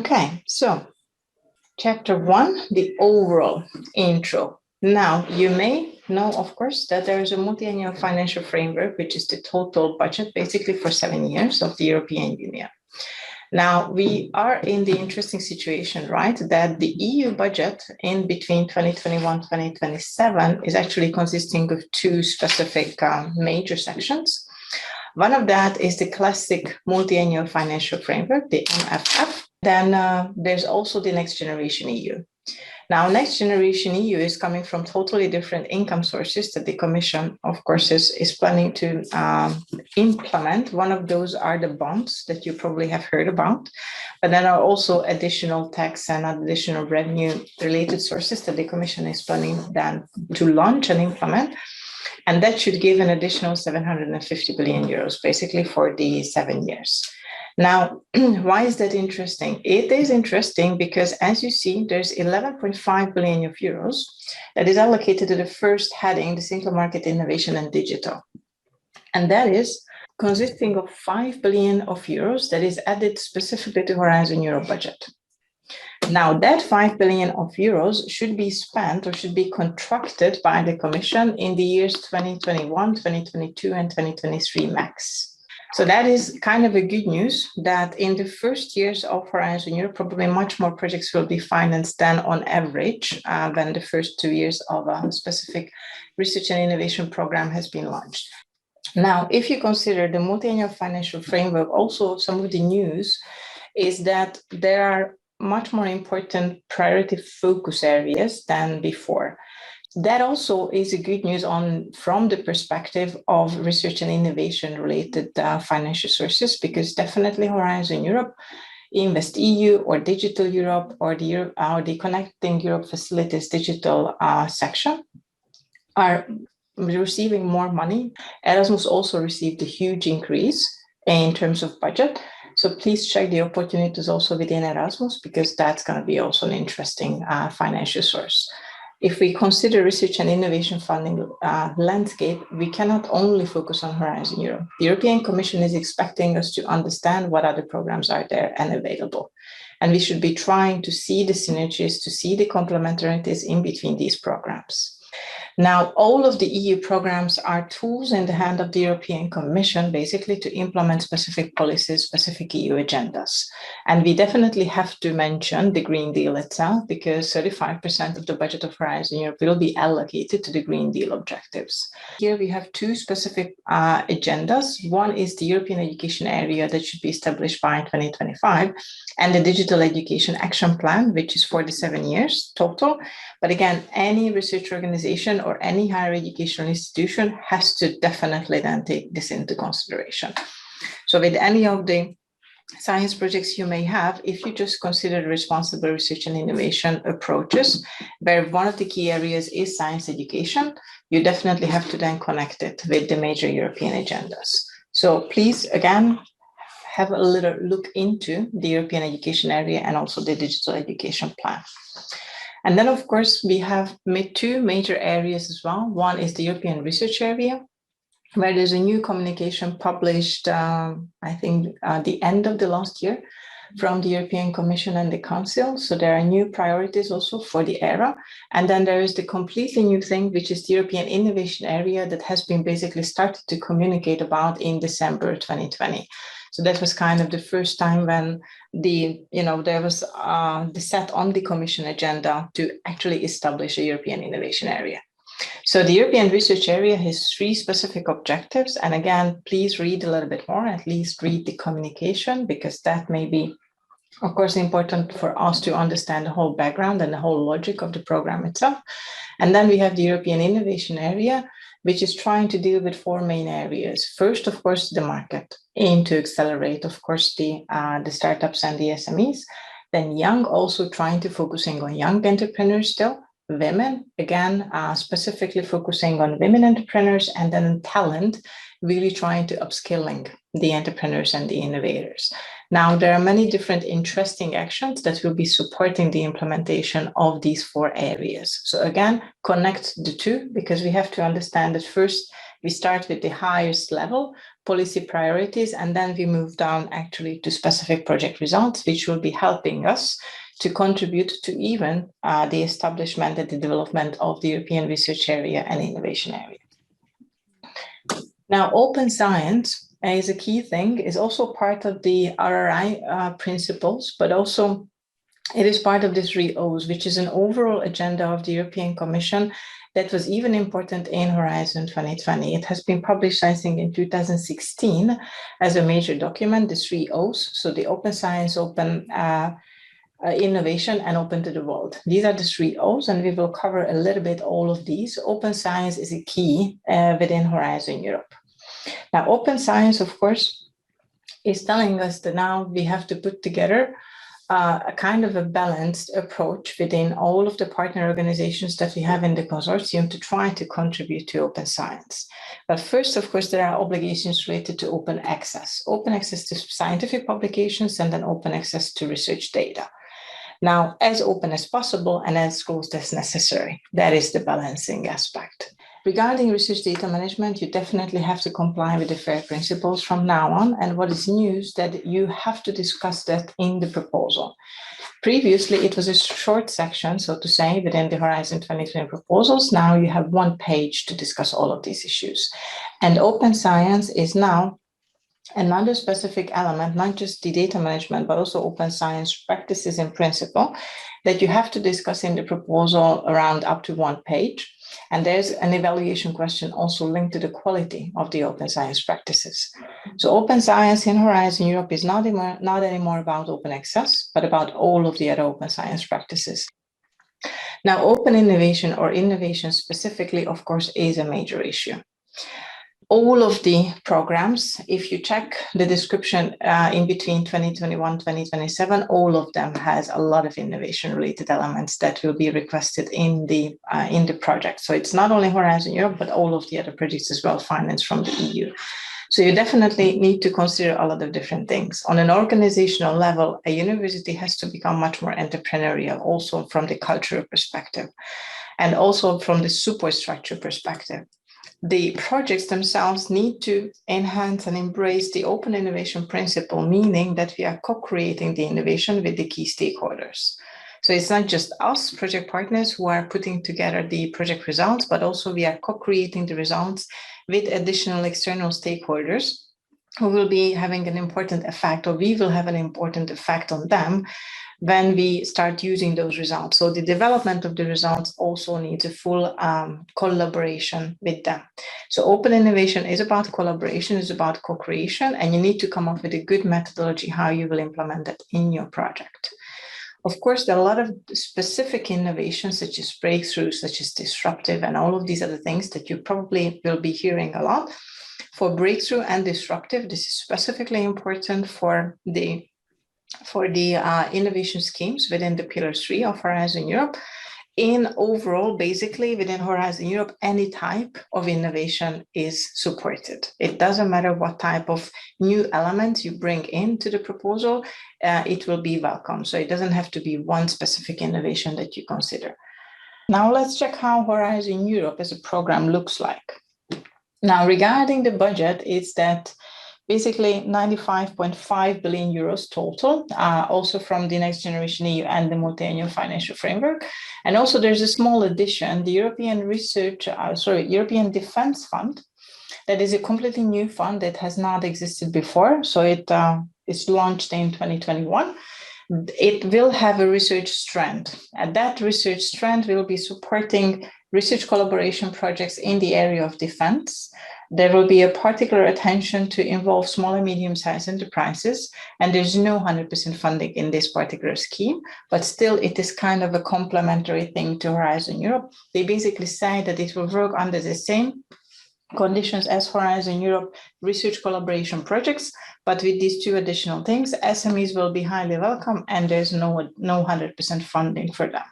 Okay, so chapter 1, the overall intro. Now, you may know, of course, that there is a multi-annual financial framework, which is the total budget basically for 7 years of the European Union. Now, we are in the interesting situation, right, that the EU budget in between 2021-2027 is actually consisting of two specific major sections. One of that is the classic multi-annual financial framework, the MFF. Then there's also the Next Generation EU. Now, Next Generation EU is coming from totally different income sources that the Commission, of course, is planning to implement. One of those are the bonds that you probably have heard about, but then are also additional tax and additional revenue-related sources that the Commission is planning then to launch and implement. And that should give an additional 750 billion euros, basically, for the 7 years. Now, why is that interesting? It is interesting because, as you see, there's 11.5 billion of euros that is allocated to the first heading, the Single Market, Innovation and Digital. And that is consisting of 5 billion of euros that is added specifically to Horizon Europe budget. Now, that 5 billion of euros should be spent or should be contracted by the Commission in the years 2021, 2022, and 2023 max. So that is kind of a good news that in the first years of Horizon Europe, probably much more projects will be financed than on average when the first 2 years of a specific research and innovation program has been launched. Now, if you consider the multi-annual financial framework, also some of the news is that there are much more important priority focus areas than before. That also is a good news from the perspective of research and innovation related financial sources, because definitely Horizon Europe, InvestEU or Digital Europe or the Connecting Europe Facilities digital section are receiving more money. Erasmus also received a huge increase in terms of budget. So please check the opportunities also within Erasmus, because that's going to be also an interesting financial source. If we consider research and innovation funding landscape, we cannot only focus on Horizon Europe. The European Commission is expecting us to understand what other programs are there and available. And we should be trying to see the synergies, to see the complementarities in between these programs. Now, all of the EU programs are tools in the hand of the European Commission, basically to implement specific policies, specific EU agendas. And we definitely have to mention the Green Deal itself, because 35% of the budget of Horizon Europe will be allocated to the Green Deal objectives. Here we have two specific agendas. One is the European Education Area that should be established by 2025, and the Digital Education Action Plan, which is for the 7 years total. But again, any research organization or any higher educational institution has to definitely then take this into consideration. So with any of the science projects you may have, if you just consider responsible research and innovation approaches, where one of the key areas is science education, you definitely have to then connect it with the major European agendas. So please, again, have a little look into the European Education Area and also the Digital Education Plan. And then, of course, we have two major areas as well. One is the European Research Area, where there's a new communication published, I think, the end of the last year from the European Commission and the Council. So there are new priorities also for the ERA. And then there is the completely new thing, which is the European Innovation Area that has been basically started to communicate about in December 2020. So that was kind of the first time when there was the set on the Commission agenda to actually establish a European Innovation Area. So the European Research Area has 3 specific objectives. And again, please read a little bit more, at least read the communication, because that may be, of course, important for us to understand the whole background and the whole logic of the program itself. And then we have the European Innovation Area, which is trying to deal with 4 main areas. First, of course, the market, aim to accelerate, of course, the startups and the SMEs. Then young, also trying to focusing on young entrepreneurs still. Women, again, specifically focusing on women entrepreneurs, and then talent, really trying to upskilling the entrepreneurs and the innovators. Now, there are many different interesting actions that will be supporting the implementation of these 4 areas. So again, connect the two, because we have to understand that first We start with the highest level, policy priorities, and then we move down actually to specific project results, which will be helping us to contribute to even the establishment and the development of the European research area and innovation area. Now, open science is a key thing, is also part of the RRI principles, but also it is part of the 3 O's, which is an overall agenda of the European Commission that was even important in Horizon 2020. It has been published, I think, in 2016 as a major document, the 3 O's, so the open science, open innovation, and open to the world. These are the 3 O's, and we will cover a little bit all of these. Open science is a key within Horizon Europe. Now, open science, of course, is telling us that now we have to put together a kind of a balanced approach within all of the partner organizations that we have in the consortium to try to contribute to open science. But first, of course, there are obligations related to open access to scientific publications, and then open access to research data. Now, as open as possible and as closed as necessary. That is the balancing aspect. Regarding research data management, you definitely have to comply with the FAIR principles from now on. And what is new is that you have to discuss that in the proposal. Previously, it was a short section, so to say, within the Horizon 2020 proposals. Now you have 1 page to discuss all of these issues. And open science is now another specific element, not just the data management, but also open science practices in principle that you have to discuss in the proposal around up to 1 page. And there's an evaluation question also linked to the quality of the open science practices. So open science in Horizon Europe is not anymore about open access, but about all of the other open science practices. Now, open innovation or innovation specifically, of course, is a major issue. All of the programs, if you check the description in between 2021, 2027, all of them has a lot of innovation related elements that will be requested in the project. So it's not only Horizon Europe, but all of the other projects as well financed from the EU. So you definitely need to consider a lot of different things. On an organizational level, a university has to become much more entrepreneurial, also from the cultural perspective, and also from the superstructure perspective. The projects themselves need to enhance and embrace the open innovation principle, meaning that we are co-creating the innovation with the key stakeholders. So it's not just us, project partners, who are putting together the project results, but also we are co-creating the results with additional external stakeholders who will be having an important effect, or we will have an important effect on them when we start using those results. So the development of the results also needs a full collaboration with them. So open innovation is about collaboration, is about co-creation, and you need to come up with a good methodology how you will implement that in your project. Of course, there are a lot of specific innovations, such as breakthroughs, such as disruptive, and all of these other things that you probably will be hearing a lot. For breakthrough and disruptive, this is specifically important for the innovation schemes within the Pillar 3 of Horizon Europe. In overall, basically within Horizon Europe, any type of innovation is supported. It doesn't matter what type of new elements you bring into the proposal, it will be welcome. So it doesn't have to be one specific innovation that you consider. Now let's check how Horizon Europe as a program looks like. Now, regarding the budget, it's that basically 95.5 billion euros total, also from the Next Generation EU and the Multi-Annual Financial Framework. And also there's a small addition, the European European Defence Fund. That is a completely new fund that has not existed before. So it's launched in 2021. It will have a research strand, and that research strand will be supporting research collaboration projects in the area of defense. There will be a particular attention to involve small and medium-sized enterprises, and there's no 100% funding in this particular scheme, but still it is kind of a complementary thing to Horizon Europe. They basically say that it will work under the same conditions as Horizon Europe research collaboration projects, but with these 2 additional things, SMEs will be highly welcome, and there's no 100% funding for them.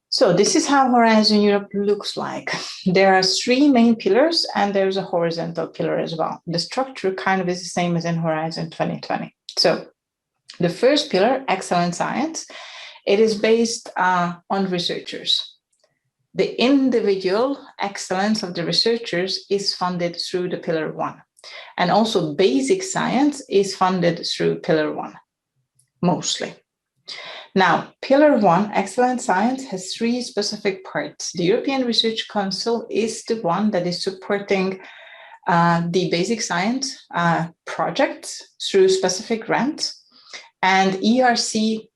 So this is how Horizon Europe looks like. There are 3 main pillars, and there's a horizontal pillar as well. The structure kind of is the same as in Horizon 2020. So the first pillar, excellent science, it is based on researchers. the individual excellence of the researchers is funded through the Pillar 1. And also basic science is funded through Pillar 1, mostly. Now, Pillar 1, excellent science, has 3 specific parts. The European Research Council is the one that is supporting the basic science projects through specific grants. And ERC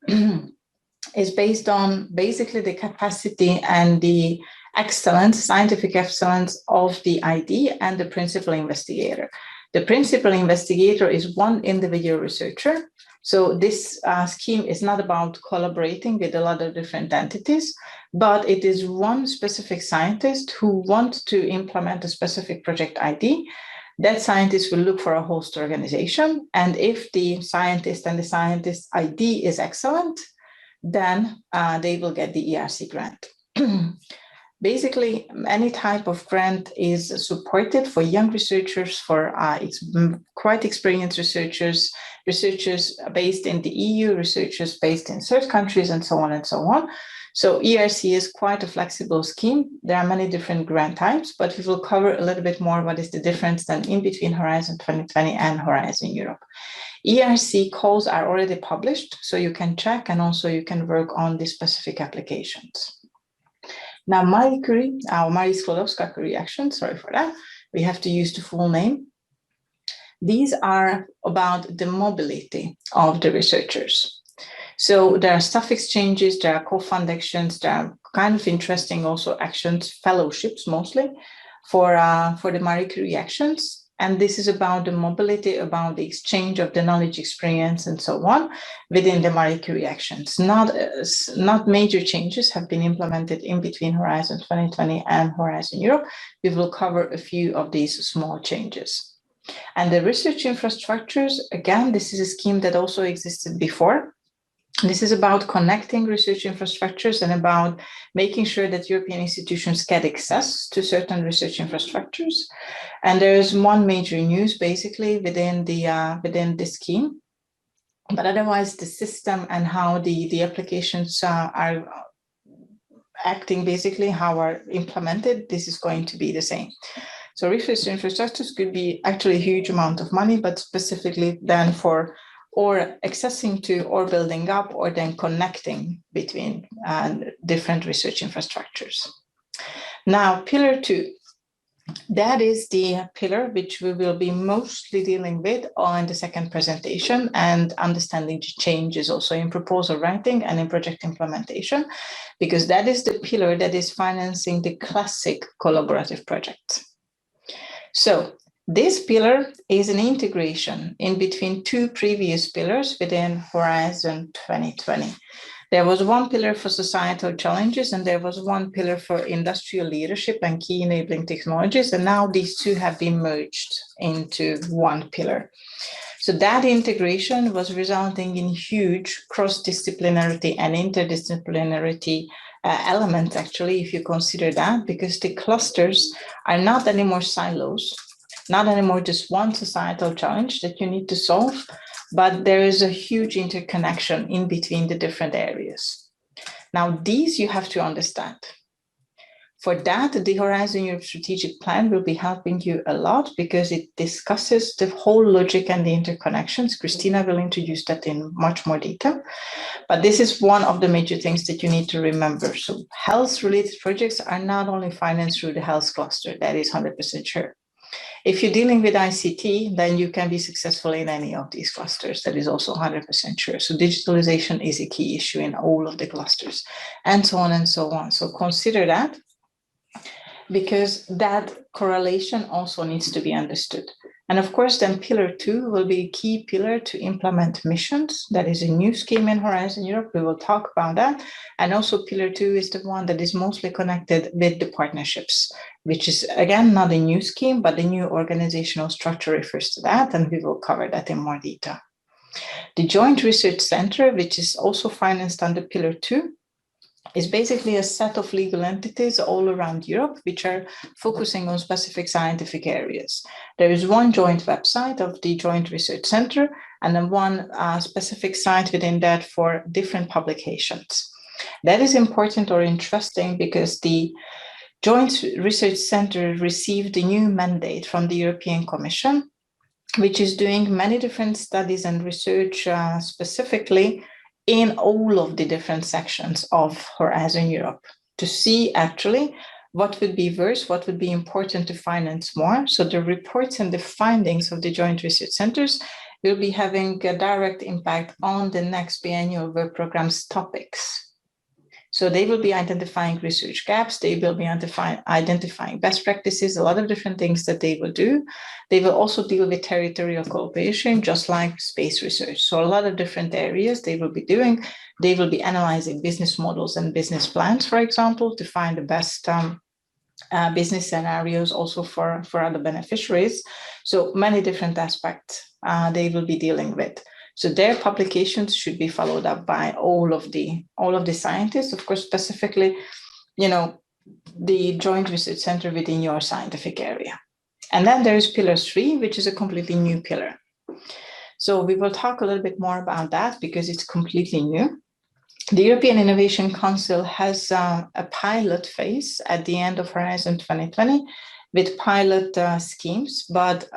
is based on basically the capacity and the excellence, scientific excellence of the ID and the principal investigator. The principal investigator is one individual researcher. So this scheme is not about collaborating with a lot of different entities, but it is one specific scientist who wants to implement a specific project ID. That scientist will look for a host organization. And if the scientist and the scientist ID is excellent, then they will get the ERC grant. Basically, any type of grant is supported for young researchers, for quite experienced researchers, researchers based in the EU, researchers based in third countries, and so on and so on. So ERC is quite a flexible scheme. There are many different grant types, but we will cover a little bit more what is the difference then in between Horizon 2020 and Horizon Europe. ERC calls are already published, so you can check, and also you can work on the specific applications. Now, Marie Curie, our Marie Sklodowska-Curie action, sorry for that, we have to use the full name. These are about the mobility of the researchers. So there are staff exchanges, there are co-fund actions, there are kind of interesting also actions, fellowships mostly, for the Marie Curie actions. And this is about the mobility, about the exchange of the knowledge, experience, and so on within the Marie Curie actions. Not major changes have been implemented in between Horizon 2020 and Horizon Europe. We will cover a few of these small changes. And the research infrastructures, again, this is a scheme that also existed before. This is about connecting research infrastructures and about making sure that European institutions get access to certain research infrastructures. And there is one major news basically within the scheme, but otherwise the system and how the applications are acting, basically how are implemented, this is going to be the same. So research infrastructures could be actually a huge amount of money, but specifically then for or accessing to, or building up, or then connecting between different research infrastructures. Now, Pillar 2, that is the pillar which we will be mostly dealing with on the second presentation, and understanding the changes also in proposal writing and in project implementation, because that is the pillar that is financing the classic collaborative project. So, this pillar is an integration in between 2 previous pillars within Horizon 2020. There was one pillar for societal challenges, and there was one pillar for industrial leadership and key enabling technologies. And now these 2 have been merged into one pillar. So that integration was resulting in huge cross-disciplinarity and interdisciplinarity elements, actually, if you consider that, because the clusters are not anymore silos. Not anymore just one societal challenge that you need to solve, but there is a huge interconnection in between the different areas. Now, these you have to understand. For that, the Horizon Europe strategic plan will be helping you a lot, because it discusses the whole logic and the interconnections. Christina will introduce that in much more detail, but this is one of the major things that you need to remember. So health-related projects are not only financed through the health cluster, that is 100% sure. If you're dealing with ICT, then you can be successful in any of these clusters. That is also 100% sure. So digitalization is a key issue in all of the clusters, and so on and so on. So consider that, because that correlation also needs to be understood. And of course, then Pillar 2 will be a key pillar to implement missions. That is a new scheme in Horizon Europe. We will talk about that. And also Pillar 2 is the one that is mostly connected with the partnerships, which is, again, not a new scheme, but the new organizational structure refers to that, and we will cover that in more detail. The Joint Research Center, which is also financed under Pillar 2, is basically a set of legal entities all around Europe, which are focusing on specific scientific areas. There is one joint website of the Joint Research Center, and then one specific site within that for different publications. That is important or interesting because the Joint Research Center received a new mandate from the European Commission, which is doing many different studies and research specifically in all of the different sections of Horizon Europe to see actually what would be worse, what would be important to finance more. So the reports and the findings of the Joint Research Centers will be having a direct impact on the next biennial work program's topics. So they will be identifying research gaps, they will be identifying best practices, a lot of different things that they will do. They will also deal with territorial cooperation, just like space research. So a lot of different areas they will be doing. They will be analyzing business models and business plans, for example, to find the best business scenarios also for other beneficiaries. So many different aspects they will be dealing with. So their publications should be followed up by all of the scientists, of course, specifically, the Joint Research Center within your scientific area. And then there is Pillar 3, which is a completely new pillar. So we will talk a little bit more about that because it's completely new. The European Innovation Council has a pilot phase at the end of Horizon 2020 with pilot schemes, but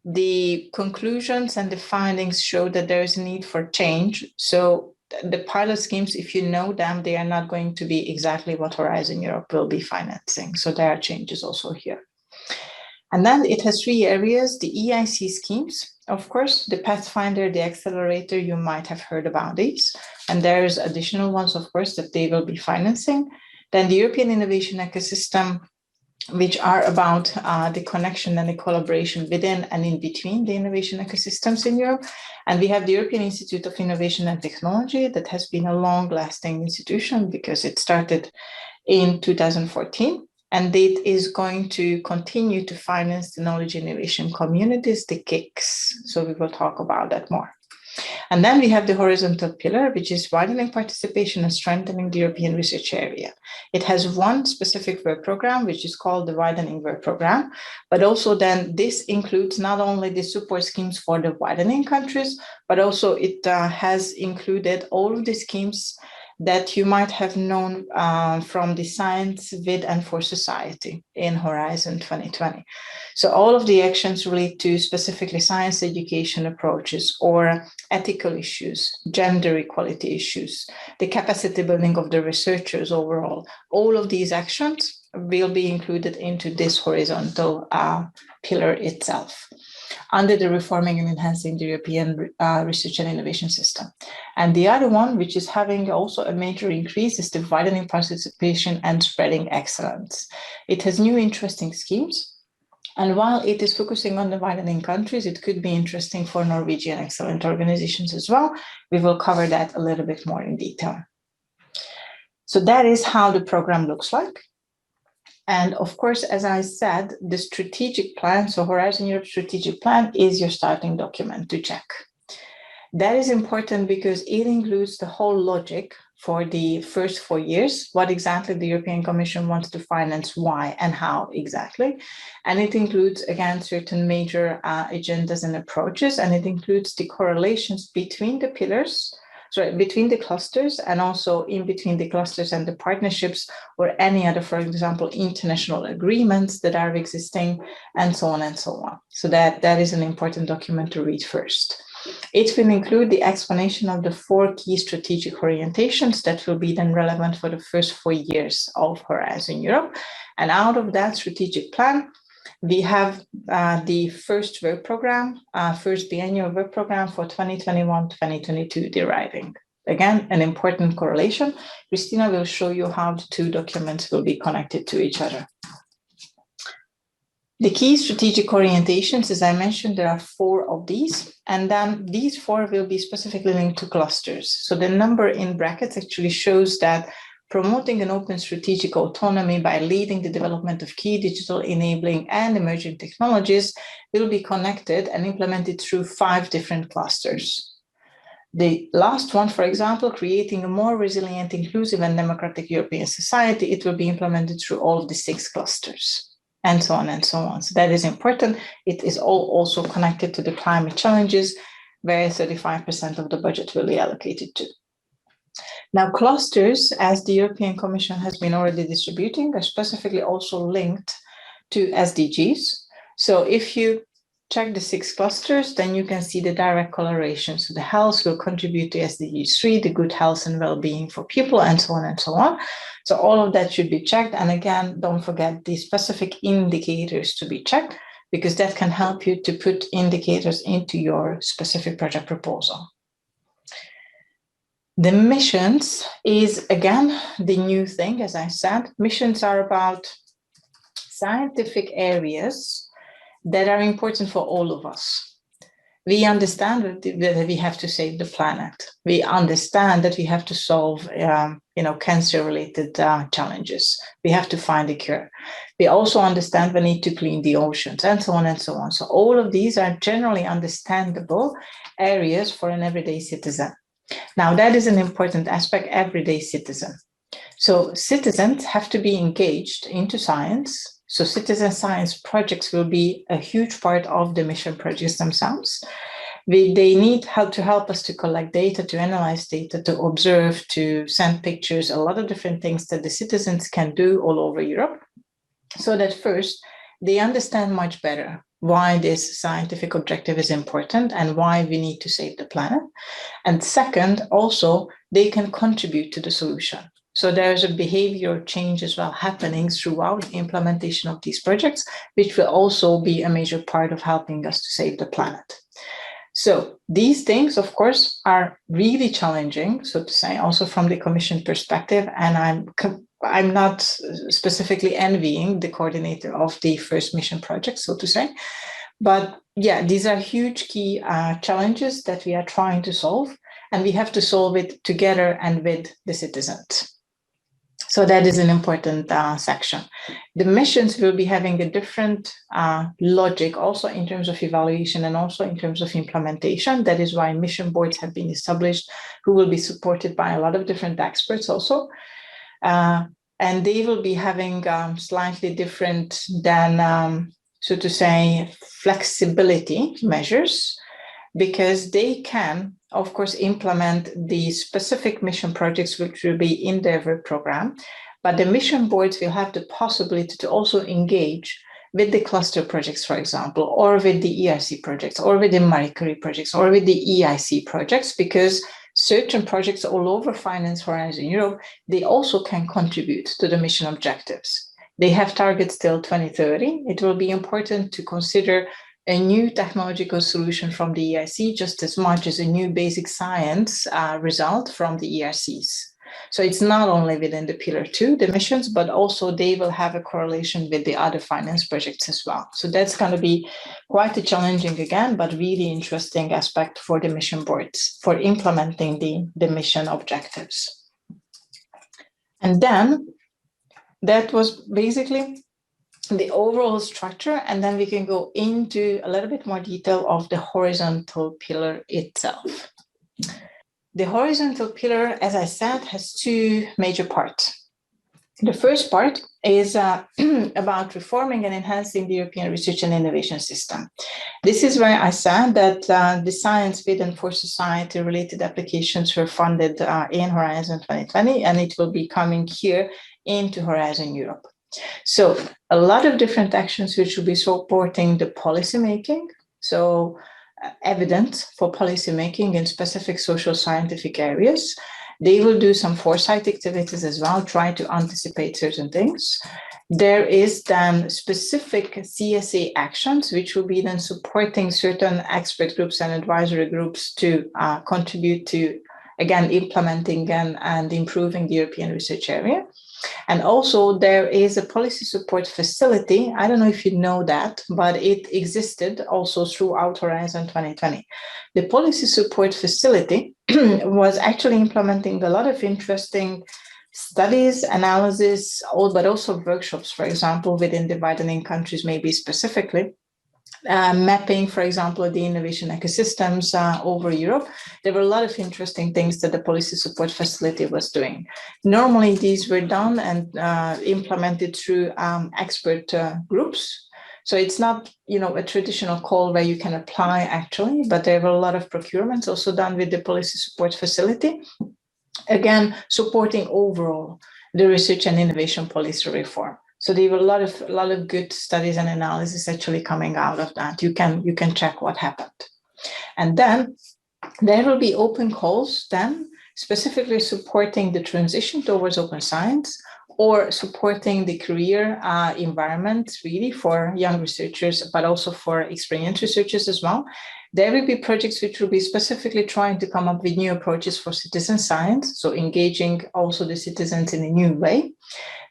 the conclusions and the findings show that there is a need for change. So the pilot schemes, if you know them, they are not going to be exactly what Horizon Europe will be financing. So there are changes also here. And then it has 3 areas, the EIC schemes, of course, the Pathfinder, the Accelerator, you might have heard about these. And there's additional ones, of course, that they will be financing. Then the European Innovation Ecosystem, which are about the connection and the collaboration within and in between the innovation ecosystems in Europe. And we have the European Institute of Innovation and Technology that has been a long-lasting institution because it started in 2014. And it is going to continue to finance the knowledge innovation communities, the KICs. So we will talk about that more. And then we have the horizontal pillar, which is widening participation and strengthening the European research area. It has one specific work program, which is called the widening work program, but also then this includes not only the support schemes for the widening countries, but also it has included all of the schemes that you might have known from the Science with and for Society in Horizon 2020. So all of the actions relate to specifically science education approaches or ethical issues, gender equality issues, the capacity building of the researchers overall. All of these actions will be included into this horizontal pillar itself, under the reforming and enhancing the European research and innovation system. And the other one, which is having also a major increase, is the widening participation and spreading excellence. It has new interesting schemes. And while it is focusing on the widening countries, it could be interesting for Norwegian excellent organizations as well. We will cover that a little bit more in detail. So that is how the program looks like. And of course, as I said, the strategic plan, so Horizon Europe strategic plan, is your starting document to check. That is important because it includes the whole logic for the first 4 years, what exactly the European Commission wants to finance, why and how exactly. And it includes, again, certain major agendas and approaches, and it includes the correlations between the pillars, between the clusters, and also in between the clusters and the partnerships or any other, for example, international agreements that are existing, and so on and so on. So that is an important document to read first. It will include the explanation of the 4 key strategic orientations that will be then relevant for the first 4 years of Horizon Europe. And out of that strategic plan, we have the first work program, first biennial work program for 2021-2022 deriving. Again, an important correlation. Christina will show you how the 2 documents will be connected to each other. The key strategic orientations, as I mentioned, there are 4 of these, and then these 4 will be specifically linked to clusters. So the number in brackets actually shows that promoting an open strategic autonomy by leading the development of key digital enabling and emerging technologies will be connected and implemented through 5 different clusters. The last one, for example, creating a more resilient, inclusive and democratic European society, it will be implemented through all of the 6 clusters, and so on and so on. So that is important. It is all also connected to the climate challenges, where 35% of the budget will be allocated to. Now, clusters, as the European Commission has been already distributing, are specifically also linked to SDGs. So if you check the 6 clusters, then you can see the direct correlation. So the health will contribute to SDG 3, the good health and well-being for people, and so on and so on. So all of that should be checked. And again, don't forget the specific indicators to be checked, because that can help you to put indicators into your specific project proposal. The missions is, again, the new thing. As I said, missions are about scientific areas that are important for all of us. We understand that we have to save the planet. We understand that we have to solve, cancer-related challenges. We have to find a cure. We also understand we need to clean the oceans, and so on and so on. So all of these are generally understandable areas for an everyday citizen. Now, that is an important aspect, everyday citizen. So citizens have to be engaged into science. So citizen science projects will be a huge part of the mission projects themselves. They need help to help us to collect data, to analyze data, to observe, to send pictures, a lot of different things that the citizens can do all over Europe. So that first, they understand much better why this scientific objective is important and why we need to save the planet. And second, also, they can contribute to the solution. So there's a behavioral change as well happening throughout the implementation of these projects, which will also be a major part of helping us to save the planet. So these things, of course, are really challenging, so to say, also from the Commission perspective. And I'm not specifically envying the coordinator of the first mission project, so to say. But yeah, these are huge key challenges that we are trying to solve, and we have to solve it together and with the citizens. So that is an important section. The missions will be having a different logic also in terms of evaluation and also in terms of implementation. That is why mission boards have been established, who will be supported by a lot of different experts also. And they will be having slightly different than, so to say, flexibility measures, because they can, of course, implement the specific mission projects which will be in their work program. But the mission boards will have the possibility to also engage with the cluster projects, for example, or with the ERC projects, or with the Marie Curie projects, or with the EIC projects, because certain projects all over Finance Horizon Europe, they also can contribute to the mission objectives. They have targets till 2030. It will be important to consider a new technological solution from the EIC just as much as a new basic science result from the ERCs. So it's not only within the Pillar 2, the missions, but also they will have a correlation with the other finance projects as well. So that's going to be quite a challenging, again, but really interesting aspect for the mission boards for implementing the mission objectives. And then that was basically the overall structure, and then we can go into a little bit more detail of the horizontal pillar itself. The horizontal pillar, as I said, has 2 major parts. The first part is about reforming and enhancing the European research and innovation system. This is where I said that the science with and for society related applications were funded in Horizon 2020, and it will be coming here into Horizon Europe. So a lot of different actions which will be supporting the policy making. So evidence for policy making in specific social scientific areas. They will do some foresight activities as well, try to anticipate certain things. There is then specific CSA actions, which will be then supporting certain expert groups and advisory groups to contribute to, again, implementing and improving the European research area. And also there is a policy support facility. I don't know if you know that, but it existed also throughout Horizon 2020. The policy support facility was actually implementing a lot of interesting studies, analysis, but also workshops, for example, within the widening countries, maybe specifically. Mapping, for example, the innovation ecosystems over Europe. There were a lot of interesting things that the policy support facility was doing. Normally, these were done and implemented through expert groups. So it's not, a traditional call where you can apply actually, but there were a lot of procurements also done with the policy support facility. Again, supporting overall the research and innovation policy reform. So there were a lot of good studies and analysis actually coming out of that. You can check what happened. And then there will be open calls then specifically supporting the transition towards open science or supporting the career environment really for young researchers, but also for experienced researchers as well. There will be projects which will be specifically trying to come up with new approaches for citizen science, so engaging also the citizens in a new way.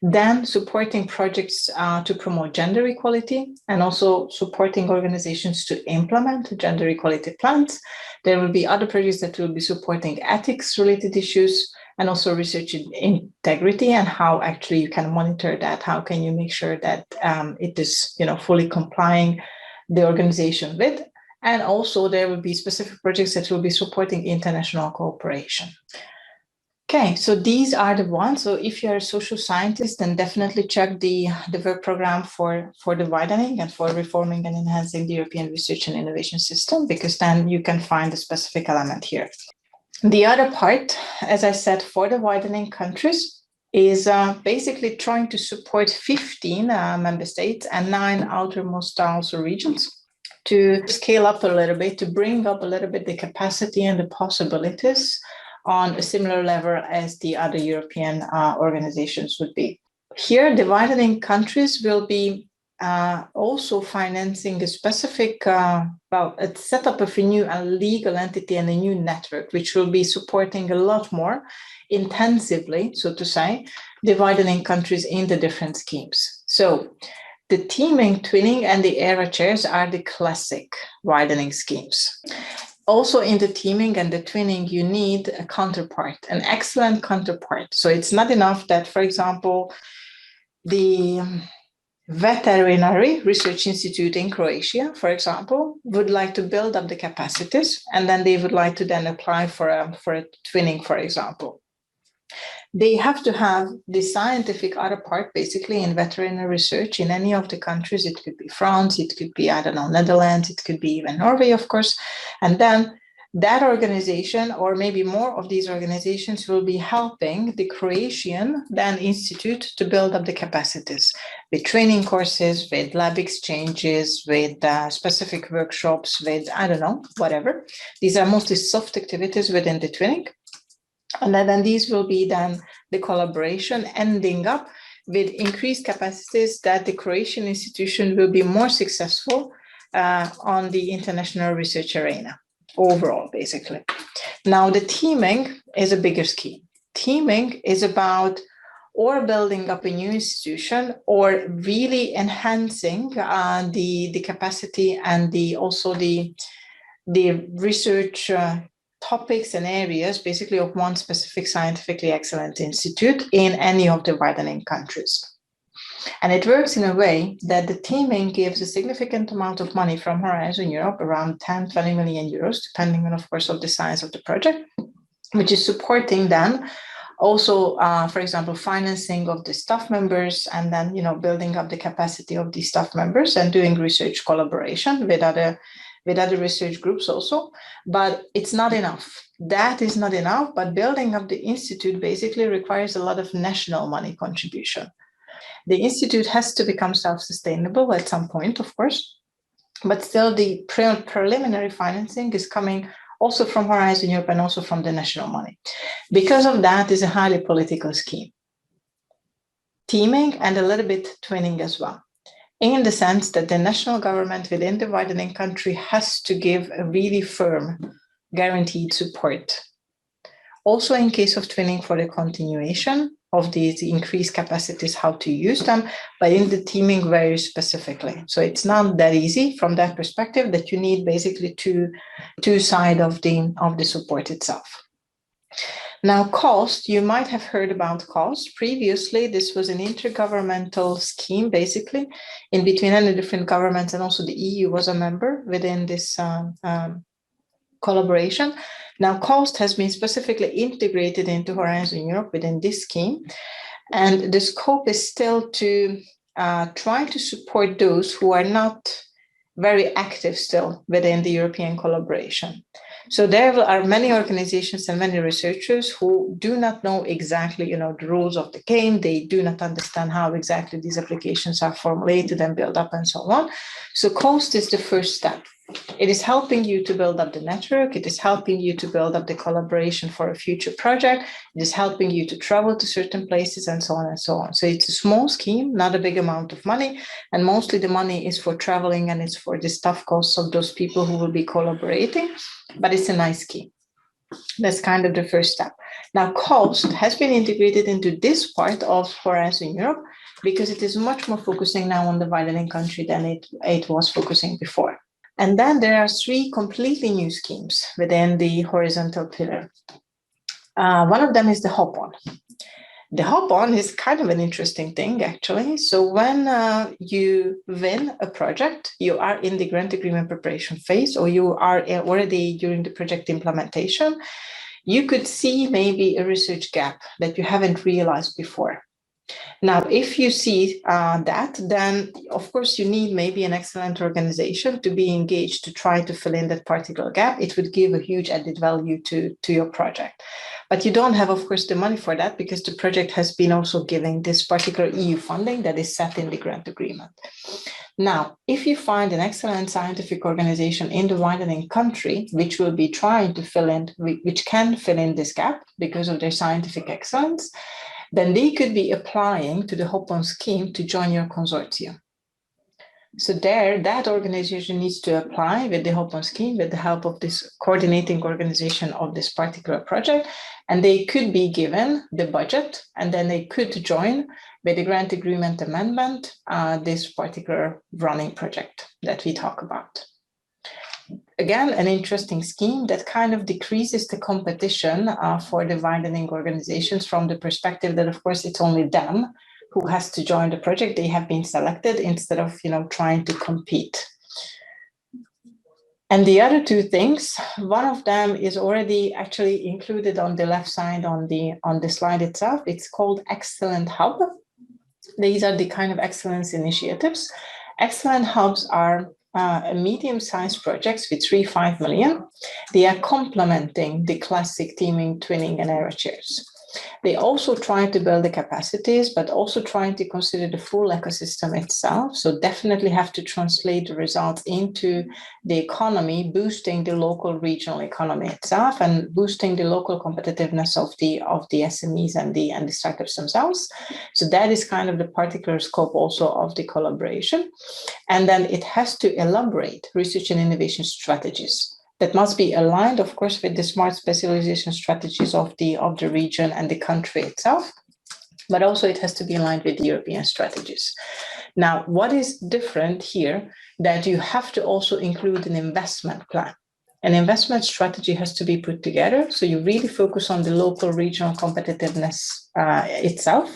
Then supporting projects to promote gender equality and also supporting organizations to implement gender equality plans. There will be other projects that will be supporting ethics-related issues and also research integrity and how actually you can monitor that. How can you make sure that it is fully complying the organization with? And also there will be specific projects that will be supporting international cooperation. Okay, so these are the ones. So if you're a social scientist, then definitely check the work program for the widening and for reforming and enhancing the European research and innovation system, because then you can find a specific element here. The other part, as I said, for the widening countries is basically trying to support 15 member states and 9 outermost also regions to scale up a little bit, to bring up a little bit the capacity and the possibilities on a similar level as the other European organizations would be. Here, the widening countries will be also financing a specific, a setup of a new legal entity and a new network, which will be supporting a lot more intensively, so to say, the widening countries in the different schemes. So the teaming, twinning, and the ERA chairs are the classic widening schemes. Also in the teaming and the twinning, you need a counterpart, an excellent counterpart. So it's not enough that, for example, the Veterinary Research Institute in Croatia, for example, would like to build up the capacities, and then they would like to then apply for a twinning, for example. They have to have the scientific other part, basically, in veterinary research in any of the countries. It could be France, it could be, I don't know, Netherlands, it could be even Norway, of course. And then that organization, or maybe more of these organizations, will be helping the Croatian then institute to build up the capacities with training courses, with lab exchanges, with specific workshops, with, I don't know, whatever. These are mostly soft activities within the twinning. And then these will be then the collaboration ending up with increased capacities that the Croatian institution will be more successful on the international research arena overall, basically. Now, the teaming is a bigger scheme. Teaming is about or building up a new institution or really enhancing the capacity and also the research topics and areas, basically, of one specific scientifically excellent institute in any of the widening countries. And it works in a way that the teaming gives a significant amount of money from Horizon Europe, around 10, 20 million euros, depending on, of course, of the size of the project, which is supporting then also, for example, financing of the staff members, and then, building up the capacity of the staff members and doing research collaboration with other research groups also. But it's not enough. That is not enough, but building up the institute basically requires a lot of national money contribution. The institute has to become self-sustainable at some point, of course, but still the preliminary financing is coming also from Horizon Europe and also from the national money. Because of that, is a highly political scheme. Teaming and a little bit twinning as well, in the sense that the national government within the widening country has to give a really firm, guaranteed support. Also, in case of twinning, for the continuation of these increased capacities, how to use them, but in the teaming very specifically. So it's not that easy from that perspective, that you need basically two sides of the support itself. Now, cost, you might have heard about cost. Previously, this was an intergovernmental scheme, basically, in between any different governments, and also the EU was a member within this collaboration. Now, cost has been specifically integrated into Horizon Europe within this scheme, and the scope is still to try to support those who are not very active still within the European collaboration. So there are many organizations and many researchers who do not know exactly, the rules of the game. They do not understand how exactly these applications are formulated and built up and so on. So COAST is the first step. It is helping you to build up the network. It is helping you to build up the collaboration for a future project. It is helping you to travel to certain places and so on and so on. So it's a small scheme, not a big amount of money. And mostly the money is for traveling and it's for the staff costs of those people who will be collaborating. But it's a nice scheme. That's kind of the first step. Now, COAST has been integrated into this part of Horizon Europe because it is much more focusing now on the widening country than it was focusing before. And then there are 3 completely new schemes within the horizontal pillar. One of them is the hop-on. The hop-on is kind of an interesting thing, actually. So when you win a project, you are in the grant agreement preparation phase, or you are already during the project implementation, you could see maybe a research gap that you haven't realized before. Now, if you see that, then of course you need maybe an excellent organization to be engaged to try to fill in that particular gap. It would give a huge added value to your project. But you don't have, of course, the money for that because the project has been also giving this particular EU funding that is set in the grant agreement. Now, if you find an excellent scientific organization in the widening country, which will be trying to fill in, which can fill in this gap because of their scientific excellence, then they could be applying to the hop-on scheme to join your consortium. So there, that organization needs to apply with the hop-on scheme with the help of this coordinating organization of this particular project, and they could be given the budget, and then they could join with the grant agreement amendment this particular running project that we talk about. Again, an interesting scheme that kind of decreases the competition for the widening organizations from the perspective that, of course, it's only them who has to join the project. They have been selected instead of, trying to compete. And the other 2 things, one of them is already actually included on the left side on the slide itself. It's called Excellent Hub. These are the kind of excellence initiatives. Excellent Hubs are medium-sized projects with 3-5 million. They are complementing the classic teaming, twinning, and aero chairs. They also try to build the capacities, but also trying to consider the full ecosystem itself. So definitely have to translate the results into the economy, boosting the local regional economy itself and boosting the local competitiveness of the SMEs and the startups themselves. So that is kind of the particular scope also of the collaboration. And then it has to elaborate research and innovation strategies that must be aligned, of course, with the smart specialization strategies of the region and the country itself, but also it has to be aligned with the European strategies. Now, what is different here, that you have to also include an investment plan. An investment strategy has to be put together, so you really focus on the local regional competitiveness itself,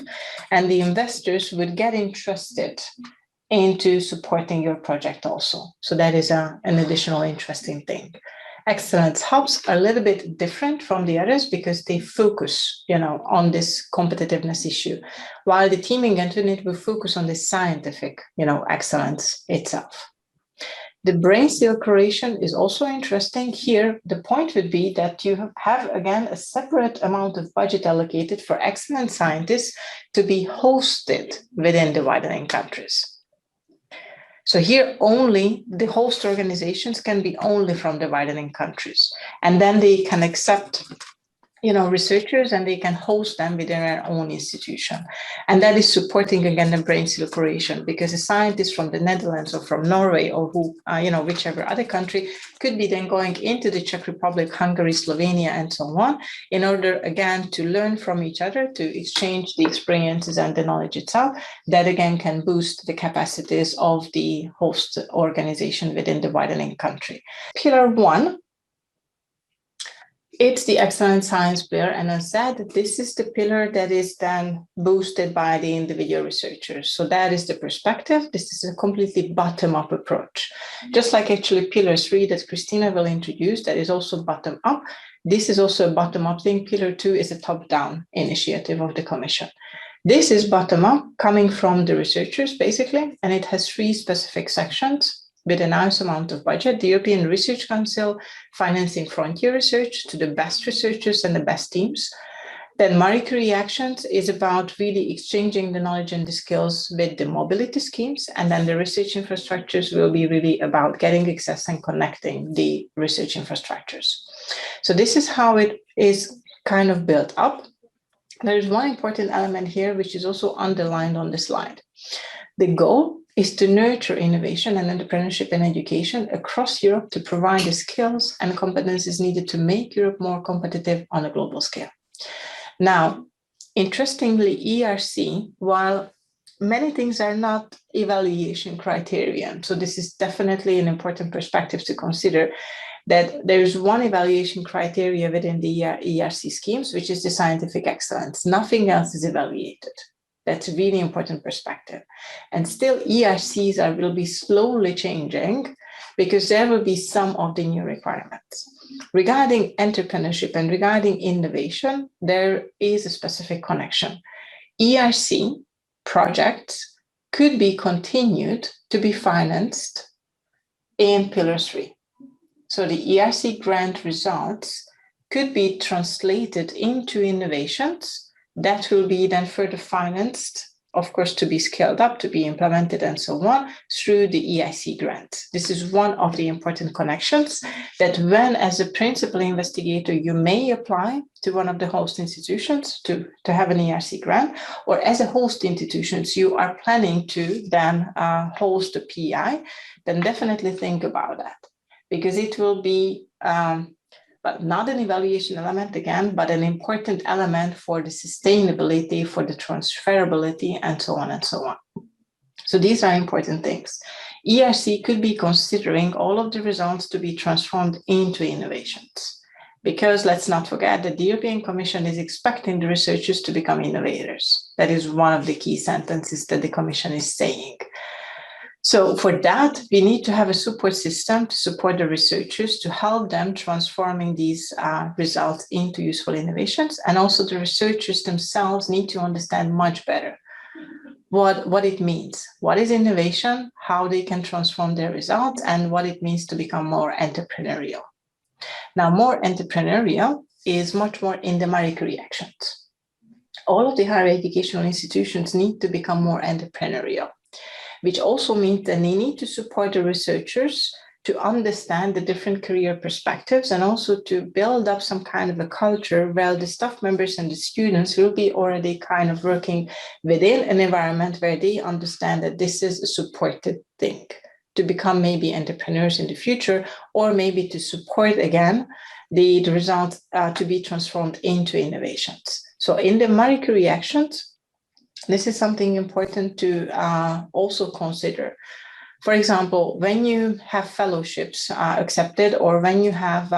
and the investors would get interested into supporting your project also. So that is an additional interesting thing. Excellence Hubs are a little bit different from the others because they focus, on this competitiveness issue, while the teaming and twinning will focus on the scientific, excellence itself. The BrainSteel Croatian is also interesting. Here, the point would be that you have, again, a separate amount of budget allocated for excellent scientists to be hosted within the widening countries. So here only the host organizations can be only from the widening countries. And then they can accept, researchers and they can host them within their own institution. And that is supporting, again, the BrainSteel Croatian, because a scientist from the Netherlands or from Norway or who, whichever other country could be then going into the Czech Republic, Hungary, Slovenia, and so on, in order, again, to learn from each other, to exchange the experiences and the knowledge itself. That, again, can boost the capacities of the host organization within the widening country. Pillar 1. It's the excellent science pillar, and as I said, this is the pillar that is then boosted by the individual researchers. So that is the perspective. This is a completely bottom-up approach. Just like actually pillar 3 that Christina will introduce, that is also bottom-up. This is also a bottom-up thing. Pillar 2 is a top-down initiative of the Commission. This is bottom-up, coming from the researchers, basically, and it has 3 specific sections. with a nice amount of budget, the European Research Council financing frontier research to the best researchers and the best teams. Then Marie Curie Actions is about really exchanging the knowledge and the skills with the mobility schemes. And then the research infrastructures will be really about getting access and connecting the research infrastructures. So this is how it is kind of built up. There is one important element here, which is also underlined on the slide. The goal is to nurture innovation and entrepreneurship and education across Europe to provide the skills and competencies needed to make Europe more competitive on a global scale. Now, interestingly, ERC, while many things are not evaluation criterion, so this is definitely an important perspective to consider, that there is one evaluation criteria within the ERC schemes, which is the scientific excellence. Nothing else is evaluated. That's a really important perspective. And still ERCs will be slowly changing because there will be some of the new requirements. Regarding entrepreneurship and regarding innovation, there is a specific connection. ERC projects could be continued to be financed in Pillar 3. So the ERC grant results could be translated into innovations that will be then further financed, of course, to be scaled up, to be implemented, and so on, through the EIC grant. This is one of the important connections that when, as a principal investigator, you may apply to one of the host institutions to have an ERC grant, or as a host institutions, you are planning to then host a PI, then definitely think about that, because it will be but not an evaluation element again, but an important element for the sustainability, for the transferability, and so on and so on. So these are important things. ERC could be considering all of the results to be transformed into innovations, because let's not forget that the European Commission is expecting the researchers to become innovators. That is one of the key sentences that the Commission is saying. So for that, we need to have a support system to support the researchers, to help them transforming these results into useful innovations. And also the researchers themselves need to understand much better what it means. What is innovation, how they can transform their results, and what it means to become more entrepreneurial. Now, more entrepreneurial is much more in the Marie Curie Actions. All of the higher educational institutions need to become more entrepreneurial, which also means that they need to support the researchers to understand the different career perspectives and also to build up some kind of a culture where the staff members and the students will be already kind of working within an environment where they understand that this is a supported thing to become maybe entrepreneurs in the future, or maybe to support again the results to be transformed into innovations. So in the Marie Curie Actions, this is something important to also consider. For example, when you have fellowships accepted, or when you have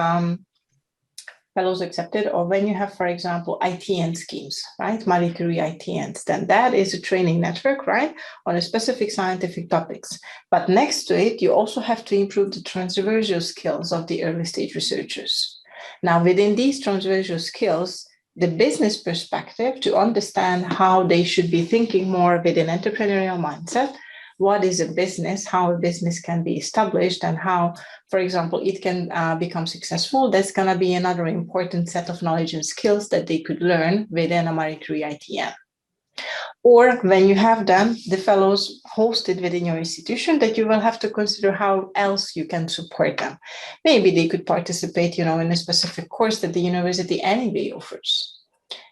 fellows accepted, or when you have, for example, ITN schemes, right? Marie Curie ITNs, then that is a training network, right? On a specific scientific topics. But next to it, you also have to improve the transversal skills of the early stage researchers. Now, within these transversal skills, the business perspective to understand how they should be thinking more with an entrepreneurial mindset. What is a business, how a business can be established, and how, for example, it can become successful. That's going to be another important set of knowledge and skills that they could learn within a Marie Curie ITN. Or when you have them, the fellows hosted within your institution, that you will have to consider how else you can support them. Maybe they could participate, in a specific course that the university anyway offers,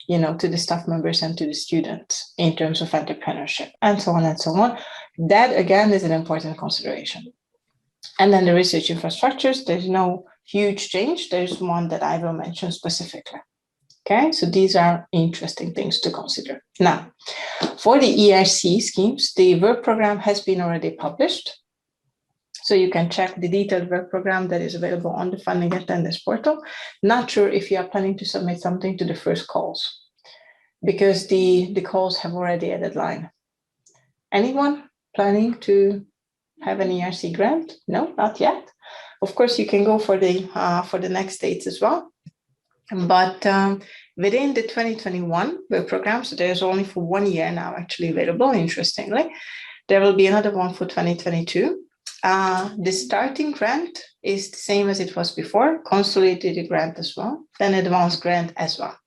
to the staff members and to the students in terms of entrepreneurship, and so on and so on. That, again, is an important consideration. And then the research infrastructures, there's no huge change. There's one that I will mention specifically. Okay, so these are interesting things to consider. Now, for the ERC schemes, the work program has been already published. So you can check the detailed work program that is available on the Funding Attendance portal. Not sure if you are planning to submit something to the first calls, because the calls have already a deadline. Anyone planning to have an ERC grant? No, not yet. Of course, you can go for the next dates as well. But within the 2021 work program, so there's only for 1 year now actually available, interestingly. There will be another one for 2022. The starting grant is the same as it was before, consolidated grant as well, then advanced grant as well.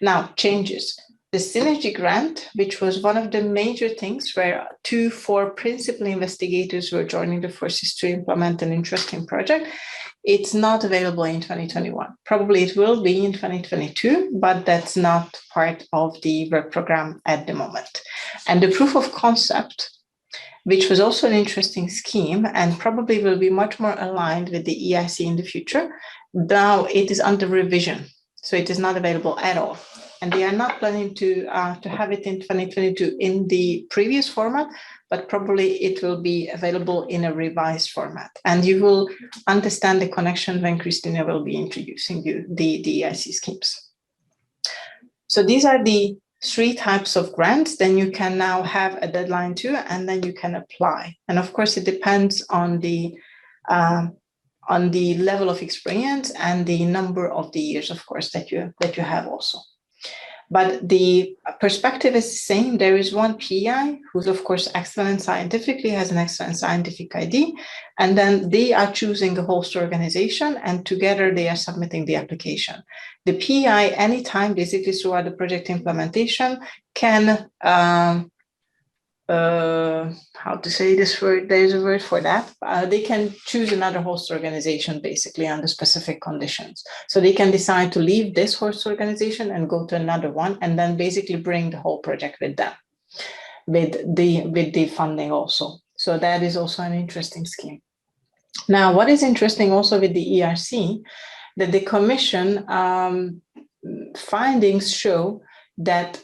Now, changes. The synergy grant, which was one of the major things where 4 principal investigators were joining the forces to implement an interesting project, it's not available in 2021. Probably it will be in 2022, but that's not part of the work program at the moment. And the proof of concept, which was also an interesting scheme and probably will be much more aligned with the EIC in the future. Now it is under revision, so it is not available at all. And they are not planning to have it in 2022 in the previous format, but probably it will be available in a revised format. And you will understand the connection when Christina will be introducing you the EIC schemes. So these are the 3 types of grants. Then you can now have a deadline too, and then you can apply. And of course, it depends on the level of experience and the number of the years, of course, that you have also. But the perspective is the same. There is one PI who's, of course, excellent scientifically, has an excellent scientific ID, and then they are choosing a host organization, and together they are submitting the application. The PI, anytime, basically throughout the project implementation, can, how to say this word, there's a word for that. They can choose another host organization basically under specific conditions. So they can decide to leave this host organization and go to another one, and then basically bring the whole project with them, with the funding also. So that is also an interesting scheme. Now, what is interesting also with the ERC, that the Commission findings show that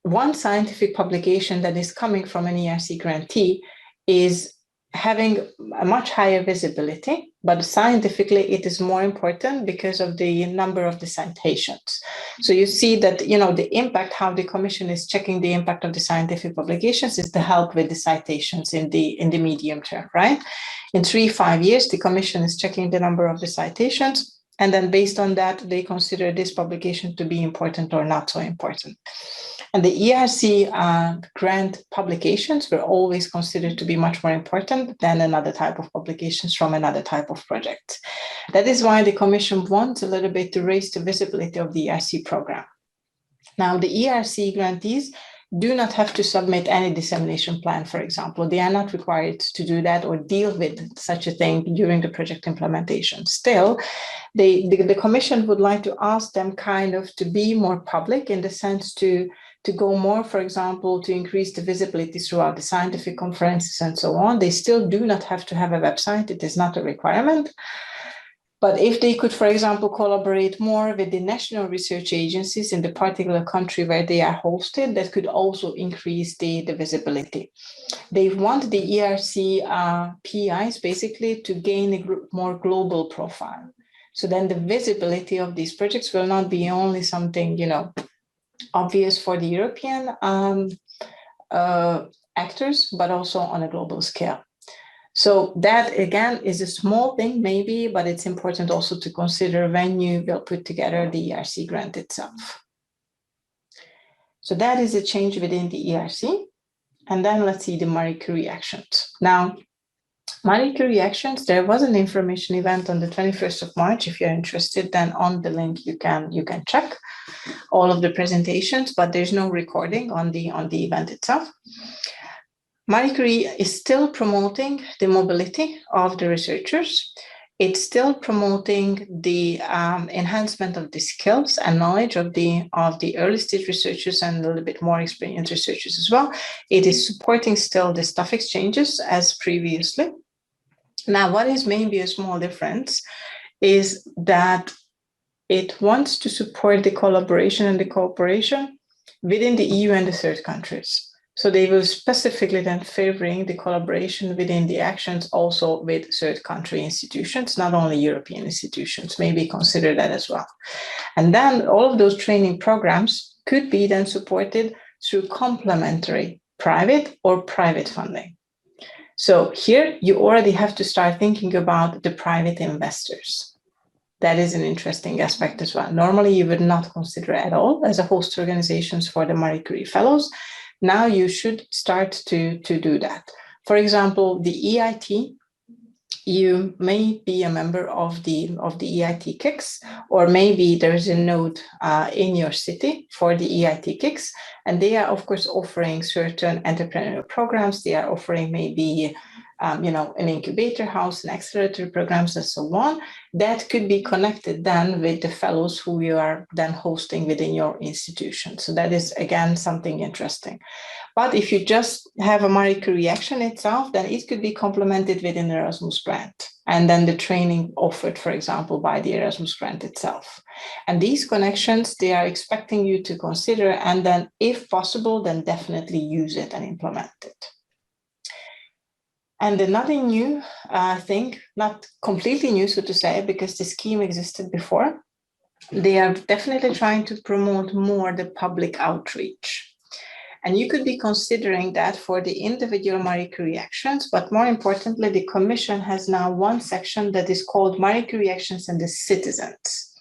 one scientific publication that is coming from an ERC grantee is having a much higher visibility, but scientifically it is more important because of the number of the citations. So you see that, the impact, how the Commission is checking the impact of the scientific publications is the help with the citations in the medium term, right? In 3-5 years, the Commission is checking the number of the citations, and then based on that, they consider this publication to be important or not so important. And the ERC grant publications were always considered to be much more important than another type of publications from another type of project. That is why the Commission wants a little bit to raise the visibility of the ERC program. Now, the ERC grantees do not have to submit any dissemination plan, for example. They are not required to do that or deal with such a thing during the project implementation. Still, the Commission would like to ask them kind of to be more public in the sense to go more, for example, to increase the visibility throughout the scientific conferences and so on. They still do not have to have a website. It is not a requirement. But if they could, for example, collaborate more with the national research agencies in the particular country where they are hosted, that could also increase the visibility. They want the ERC PIs basically to gain a more global profile. So then the visibility of these projects will not be only something, obvious for the European actors, but also on a global scale. So that, again, is a small thing maybe, but it's important also to consider when you will put together the ERC grant itself. So that is a change within the ERC. And then let's see the Marie Curie actions. Now, Marie Curie actions, there was an information event on the 21st of March. If you're interested, then on the link you can check all of the presentations, but there's no recording on the event itself. Marie Curie is still promoting the mobility of the researchers. It's still promoting the enhancement of the skills and knowledge of the early stage researchers and a little bit more experienced researchers as well. It is supporting still the staff exchanges as previously. Now, what is maybe a small difference is that it wants to support the collaboration and the cooperation within the EU and the third countries. So they will specifically then favoring the collaboration within the actions also with third country institutions, not only European institutions, maybe consider that as well. And then all of those training programs could be then supported through complementary private or private funding. So here you already have to start thinking about the private investors. That is an interesting aspect as well. Normally you would not consider at all as a host organizations for the Marie Curie Fellows. Now you should start to do that. For example, the EIT, you may be a member of the EIT KICS, or maybe there's a node in your city for the EIT KICS, and they are of course offering certain entrepreneurial programs. They are offering maybe an incubator house and accelerator programs and so on, that could be connected then with the fellows who you are then hosting within your institution. So that is again something interesting. But if you just have a Marie Curie action itself, then it could be complemented within the Erasmus grant. And then the training offered, for example, by the Erasmus grant itself. And these connections, they are expecting you to consider, and then if possible, then definitely use it and implement it. And another new thing, not completely new, so to say, because the scheme existed before, they are definitely trying to promote more the public outreach. And you could be considering that for the individual Marie Curie actions, but more importantly, the Commission has now one section that is called Marie Curie Actions and the Citizens.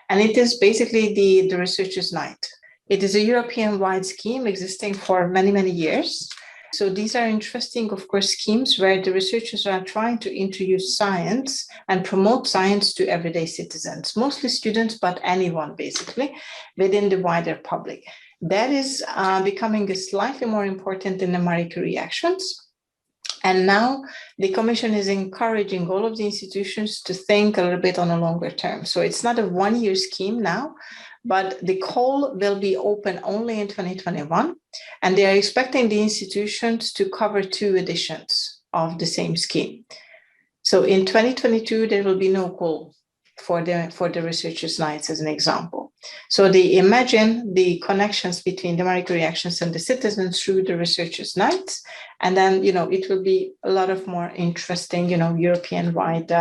And it is basically the Researchers' Night. It is a European-wide scheme existing for many, many years. So these are interesting, of course, schemes where the researchers are trying to introduce science and promote science to everyday citizens, mostly students, but anyone basically within the wider public. That is becoming slightly more important in the Marie Curie actions. And now the Commission is encouraging all of the institutions to think a little bit on a longer term. So it's not a one-year scheme now, but the call will be open only in 2021. And they are expecting the institutions to cover 2 editions of the same scheme. So in 2022, there will be no call for the Researchers' Nights as an example. So they imagine the connections between the Marie Curie actions and the citizens through the Researchers' Nights. And then, it will be a lot of more interesting, European-wide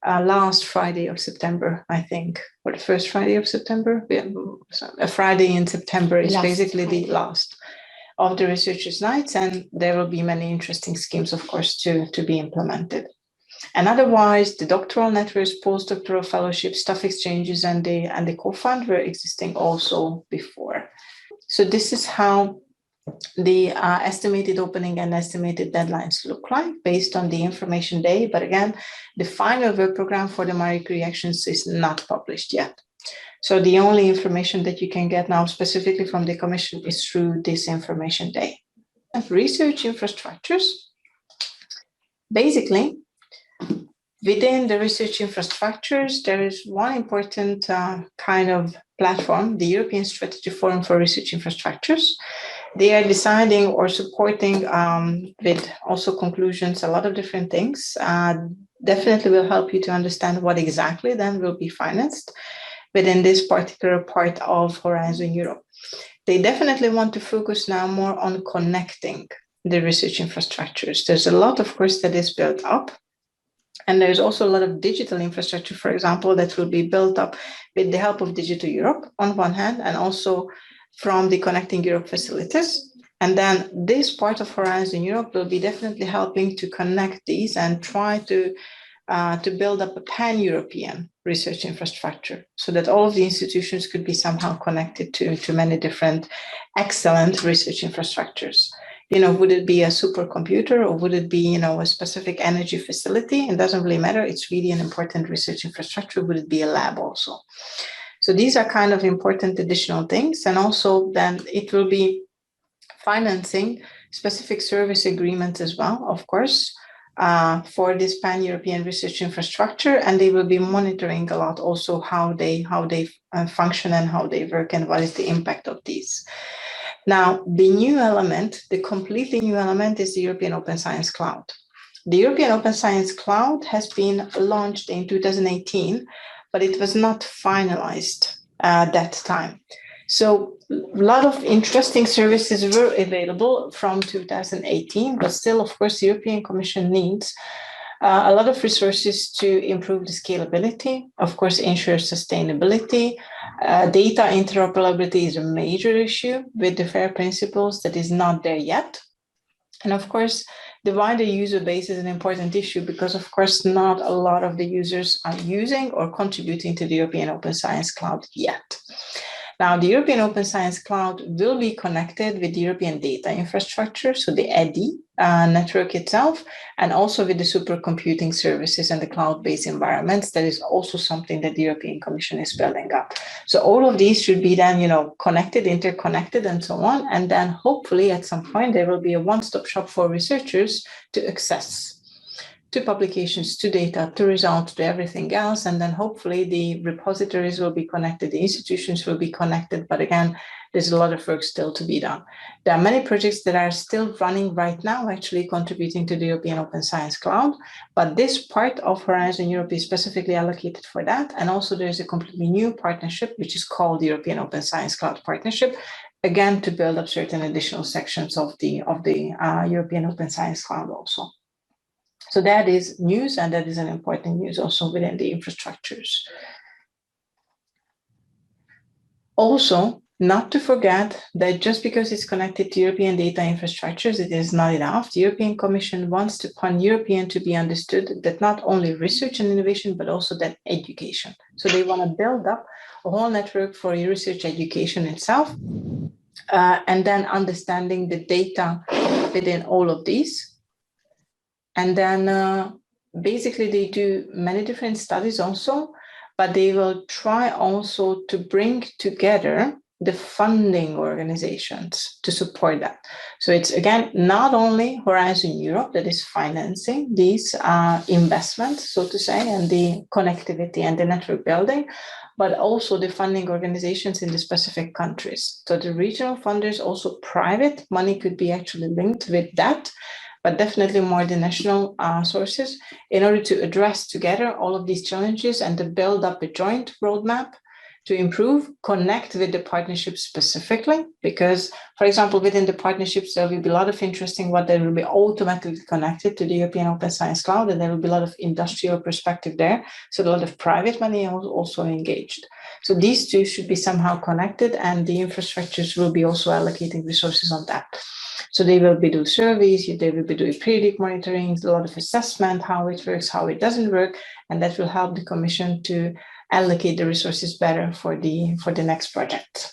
last Friday of September, I think, or the first Friday of September. A Friday in September is basically the last of the Researchers' Nights, and there will be many interesting schemes, of course, to be implemented. And otherwise, the doctoral networks, postdoctoral fellowships, staff exchanges, and the co-fund were existing also before. So this is how the estimated opening and estimated deadlines look like based on the information day. But again, the final work program for the Marie Curie actions is not published yet. So the only information that you can get now specifically from the Commission is through this information day. Research infrastructures. Basically, within the research infrastructures, there is one important kind of platform, the European Strategy Forum for Research Infrastructures. They are deciding or supporting with also conclusions, a lot of different things. Definitely will help you to understand what exactly then will be financed within this particular part of Horizon Europe. They definitely want to focus now more on connecting the research infrastructures. There's a lot, of course, that is built up. And there's also a lot of digital infrastructure, for example, that will be built up with the help of Digital Europe on one hand, and also from the Connecting Europe facilities. And then this part of Horizon Europe will be definitely helping to connect these and try to build up a pan-European research infrastructure so that all of the institutions could be somehow connected to many different excellent research infrastructures. Would it be a supercomputer or would it be, a specific energy facility? It doesn't really matter. It's really an important research infrastructure. Would it be a lab also? So these are kind of important additional things. And also then it will be financing specific service agreements as well, of course, for this pan-European research infrastructure. And they will be monitoring a lot also how they function and how they work and what is the impact of these. Now, the new element, the completely new element is the European Open Science Cloud. The European Open Science Cloud has been launched in 2018, but it was not finalized at that time. So a lot of interesting services were available from 2018, but still, of course, the European Commission needs a lot of resources to improve the scalability, of course, ensure sustainability. Data interoperability is a major issue with the FAIR principles that is not there yet. And of course, the wider user base is an important issue because, of course, not a lot of the users are using or contributing to the European Open Science Cloud yet. Now, the European Open Science Cloud will be connected with the European data infrastructure, so the EDI network itself, and also with the supercomputing services and the cloud-based environments. That is also something that the European Commission is building up. So all of these should be then, connected, interconnected, and so on. And then hopefully at some point, there will be a one-stop shop for researchers to access to publications, to data, to results, to everything else. And then hopefully the repositories will be connected, the institutions will be connected. But again, there's a lot of work still to be done. There are many projects that are still running right now, actually contributing to the European Open Science Cloud. But this part of Horizon Europe is specifically allocated for that. And also there's a completely new partnership, which is called the European Open Science Cloud Partnership, again, to build up certain additional sections of the European Open Science Cloud also. So that is news, and that is an important news also within the infrastructures. Also, not to forget that just because it's connected to European data infrastructures, it is not enough. The European Commission wants to pan-European to be understood that not only research and innovation, but also that education. So they want to build up a whole network for research education itself, and then understanding the data within all of these. And then basically they do many different studies also, but they will try also to bring together the funding organizations to support that. So it's, again, not only Horizon Europe that is financing these investments, so to say, and the connectivity and the network building, but also the funding organizations in the specific countries. So the regional funders, also private money could be actually linked with that, but definitely more the national sources, in order to address together all of these challenges and to build up a joint roadmap to improve, connect with the partnerships specifically, because, for example, within the partnerships, there will be a lot of interesting what they will be automatically connected to the European Open Science Cloud, and there will be a lot of industrial perspective there. So a lot of private money also engaged. So these two should be somehow connected, and the infrastructures will be also allocating resources on that. So they will be doing surveys, they will be doing periodic monitoring, a lot of assessment, how it works, how it doesn't work, and that will help the Commission to allocate the resources better for the next project.